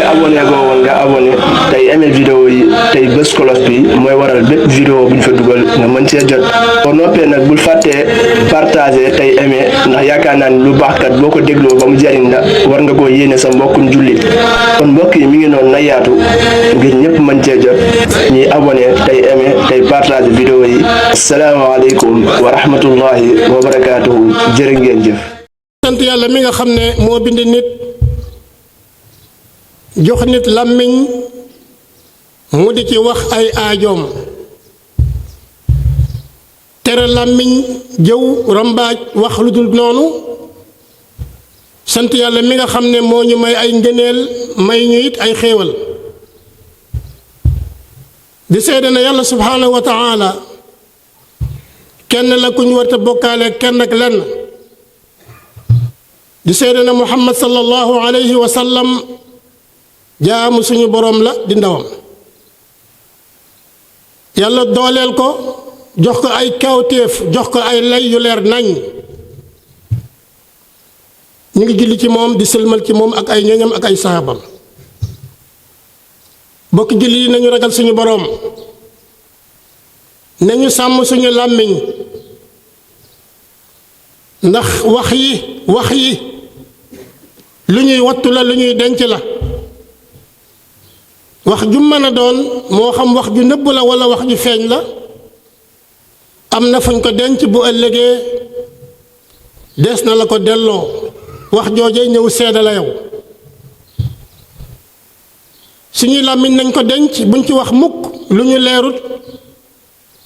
abonné goo woon nga abonné tey aimé vidéo yi tey bës cloche bi mooy waral bépp vidéo bu ñu fa dugal nga mën see jot boo noppee nag bul fàttee partager tey aimé ndax yaakaar naa ni lu baax kat boo ko dégloo ba mu jariñ la war nga koo yéene sa mbokkum jullit kon mbokk yi mi ngi noonu na yaatu ngir ñëpp mën cee jot ñuy abonné tey aimé tey partager vidéo yi asalaamaaleykum wa rahmatullahi wa barakaatuhu jërë ngeen jëf. sant yàlla mi nga xam ne moo bind nit jox nit làmmiñ mu di ci wax ay aajoom tere làmmiñ jëw rambaaj wax lu dul noonu sant yàlla mi nga xam ne moo ñu may ay ngëneel may ñu it ay xéewal di seede na yàlla subhaanahu wa taala kenn la ku ñu warta bokkaale kenn ak lenn di seede na muhammad sallallahu alayhi wa sallam jaamu suñu boroom la di ndawam yàlla dooleel ko jox ko ay kawtéef jox ko ay lay yu leer nañ ñu ngi julli ci moom di sëlmal ci moom ak ay ñoñam ak ay sahabam bokk julli yi nañu ragal suñu boroom nañu sàmm suñu làmmiñ ndax wax yi lu ñuy wattu la lu ñuy denc la wax ju mën a doon moo xam wax ju nëbb la walla wax ju feeñ la am na fuñ ko denc bu ëllëgee des na la ko delloo wax jooje ñëw seede la yow suñuy làmmiñ nañ ko denc buñ ci wax mukk lu ñu leerut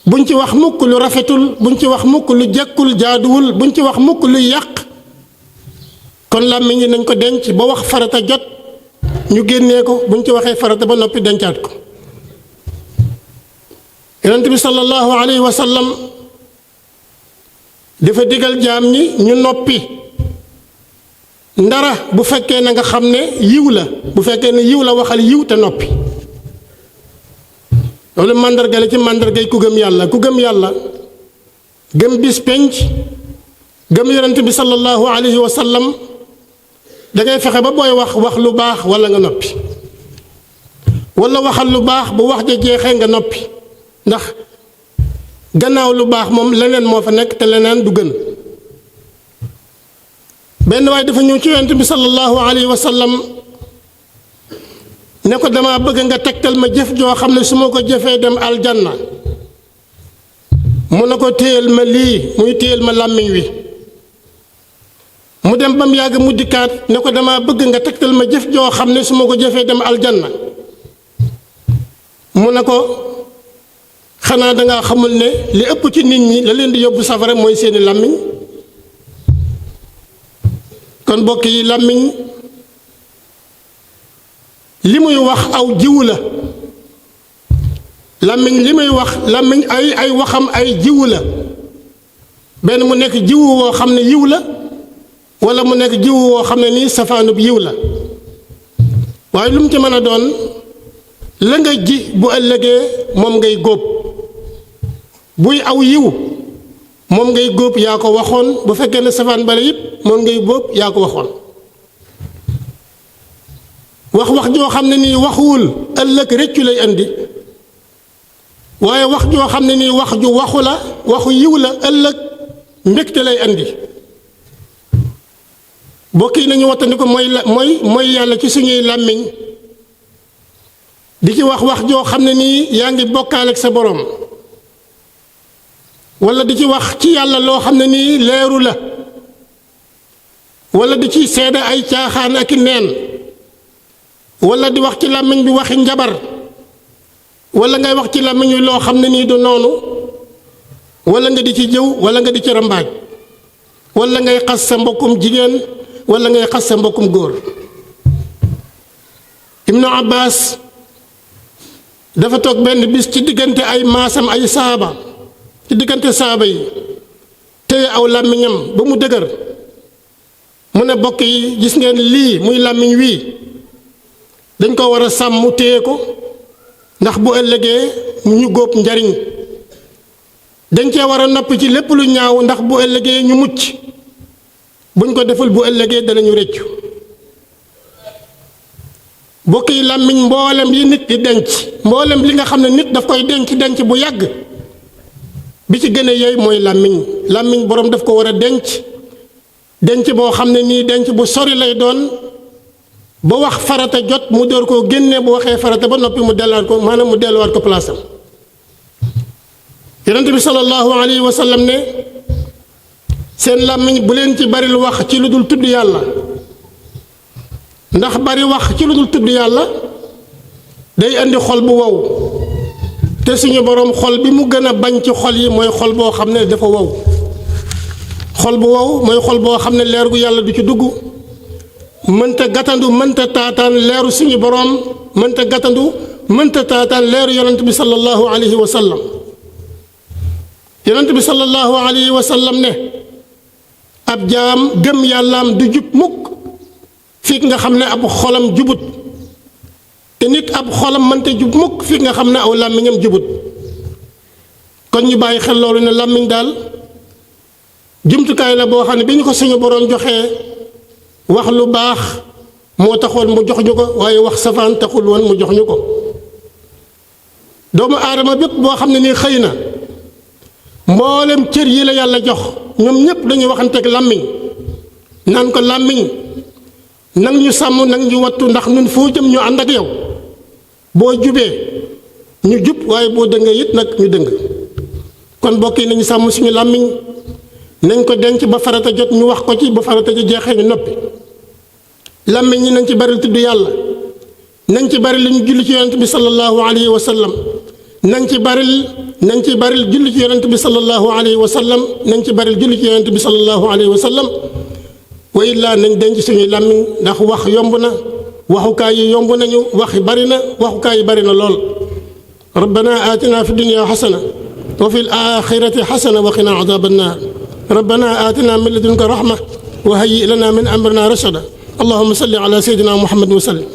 buñ ci wax mukk lu rafetul buñ ci wax mukk lu jekkul jaaduwul buñ ci wax mukk luy yàq kon làmmiñ yi nañ ko denc ba wax farata jot ñu génnee ko buñ ci waxee farata ba noppi dencaat ko yonent bi sallallahu alayhi wa sallam dafa digal jaam ñi ñu noppi ndara bu fekkee na nga xam ne yiw la bu fekkee ne yiw la waxal yiw te noppi loolu màndargale ci màndargay ku gëm yàlla gëm bis penc gëm yonent bi sallallahu alayhi wa sallam dangay fexe ba booy wax lu baax walla nga noppi walla waxal lu baax bu wax ja jeexee nga noppi ndax gannaaw lu baax moom leneen moo fa nekk te leneen du gën benn waay dafa ñëw ci yonent bi sallallahu alayhi wa sallam ne ko dama bëgg nga tegtal ma jëf joo xam ne su ma ko jëfee dem aljanna mu ne ko téyel ma lii muy téyel ma làmmiñ wi mu dem ba mu yàgg mu dikkaat ne ko dama bëgg nga tegtal ma jëf joo xam ne su ma ko jëfee dem aljanna mu ne ko xanaa dangaa xamul ne li ëpp ci nit ñi la leen di yóbbu safara mooy seeni làmmiñ kon bokk yi làmmiñ li muy wax aw jiwu la làmmiñ li muy wax làmmiñ ay waxam ay jiwu la benn mu nekk jiwu woo xam ne yiw la walla mu nekk jiwu woo xam ne nii safaanub yiw la waaye lu mu ci mën a doon la nga ji bu ëllëgee moom ngay góob buy aw yiw moom ngay góob yaa ko waxoon bu fekkee ne safaan bale it moom ngay góob yaa ko waxoon wax joo xam ne nii waxuwul ëllëg rëccu lay indi waaye wax joo xam ne nii wax ju waxu la waxu yiw la ëllëg mbégte lay indi bokk yi nañu wattandi ko mooy yàlla ci suñuy làmmiñ di ci wax joo xam ne nii yaa ngi bokkaale ak sa boroom walla di ci wax ci yàlla loo xam ne nii leeru la walla di ci seede ay caaxaan ak i neen walla di wax ci làmmiñ bi waxi njabar walla ngay wax ci làmmiñ wi loo xam ne nii du noonu walla nga di ci jëw walla nga di ci rambaaj walla ngay xas sa mbokkum jigéen walla ngay xas sa mbokkum góor Ibnu Abbas dafa toog benn bis ci diggante ay maasam ay saaba ci diggante saaba yi téye aw làmmiñam ba mu dëgër mu ne bokk yi gis ngeen lii muy làmmiñ wii dañ ko war a sàmm téye ko ndax bu ëllëgee ñu góob njariñ dañ cee war a noppi ci lépp lu ñaaw ndax bu ëllëgee ñu mucc buñ ko deful bu ëllëgee danañu rëccu bokk yi làmmiñ mboolem yi nit di denc mboolem li nga xam ne nit daf koy denc bu yàgg bi ci gën a yey mooy làmmiñ borom daf ko war a denc boo xam ne nii denc bu sori lay doon ba wax farata jot mu door koo génne bu waxee farata ba noppi mu delluwaat ko palaasam yonent bi sallallahu alayhi wa sallam ne seen làmmiñ bu leen ci baril wax ci lu dul tudd yàlla ndax bari wax ci lu dul tudd yàlla day andi xol bu wow te suñu boroom xol bi mu gën a bañ ci xol yi mooy xol boo xam ne dafa wow xol bu wow mooy xol boo xam ne leer gu yàlla du ci dugg mënta gàttandu mënta taataan leeru suñu boroom mënta gàttandu mënta taataan leeru yonent bi sallallahu alayhi wa sallam yonent bi sallallahu alayhi wa sallam ne ab jaam gëm yàllaam du jub mukk fii nga xam ne ab xolam jubut te nit ab xolam mënta jub mukk fii nga xam ne aw làmmiñam jubut kon ñu bàyyi xel loolu ne làmmiñ daal jumtukaay la boo xam ne bi ñu ko suñu boroom joxee wax lu baax moo taxoon mu jox ñu ko waaye wax safaan taxul woon mu jox ñu ko doomu aadama bépp boo xam ne nii xëy na mboolem cër yi la yàlla jox ñoom ñépp dañuy waxanteeg làmmiñ naan ko làmmiñ nang ñu sàmm nang ñu wattu ndax ñun foo jëm ñu ànd ak yow boo jubee ñu jub waaye boo dëngee it nag ñu dëng kon mbokk yi nañu sàmm suñu làmmiñ nañ ko denc ba farata jot ñu wax ko ci ba farata ji jeexee ñu noppi làmmiñ ñi nañ ci bari tudd yàlla nañ ci bari li ñu julli ci yonent bi sallallahu alayhi wa sallam nañ ci bari julli ci yonent bi sallallahu alayhi wa sallam nañ ci bari julli ci yonent bi sallallahu alayhi wa sallam wa illaa nañ denc suñuy làmmiñ ndax wax yomb na waxukaay yi yomb nañu wax bari na waxukaay yi bari na lool rabbana aatina fi dunya xasana wa fi l-aaxirati xasana wa qina adaaba annaar rabbana aatina min ladunka raxma wa hayyi lana min amrina rashada allahumma salli ala sayyidina muhammad wa sallim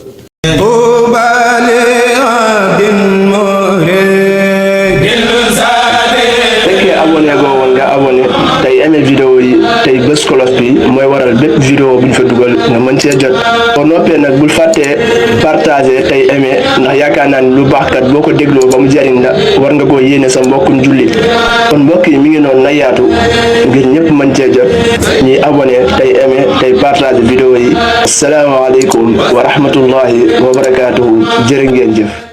abonné goo woon nga abonné tey aimé vidéo yi tey bës cloche bi mooy waral bépp vidéo bu ñu fa dugal nga mën cee jot boo noppee nag bul fàttee partager tey aimé ndax yaakaar naa ni lu baax kat boo ko dégloo ba mu jariñ la war nga koo yéene sa mbokkum jullit kon mbokk yi mi ngi noonu na yaatu ngir ñëpp mën cee jot ñuy abonné tey aimé tey partager vidéo yi asalaamaaleykum wa rahmatullahi wa barakaatuhu jërë ngeen jëf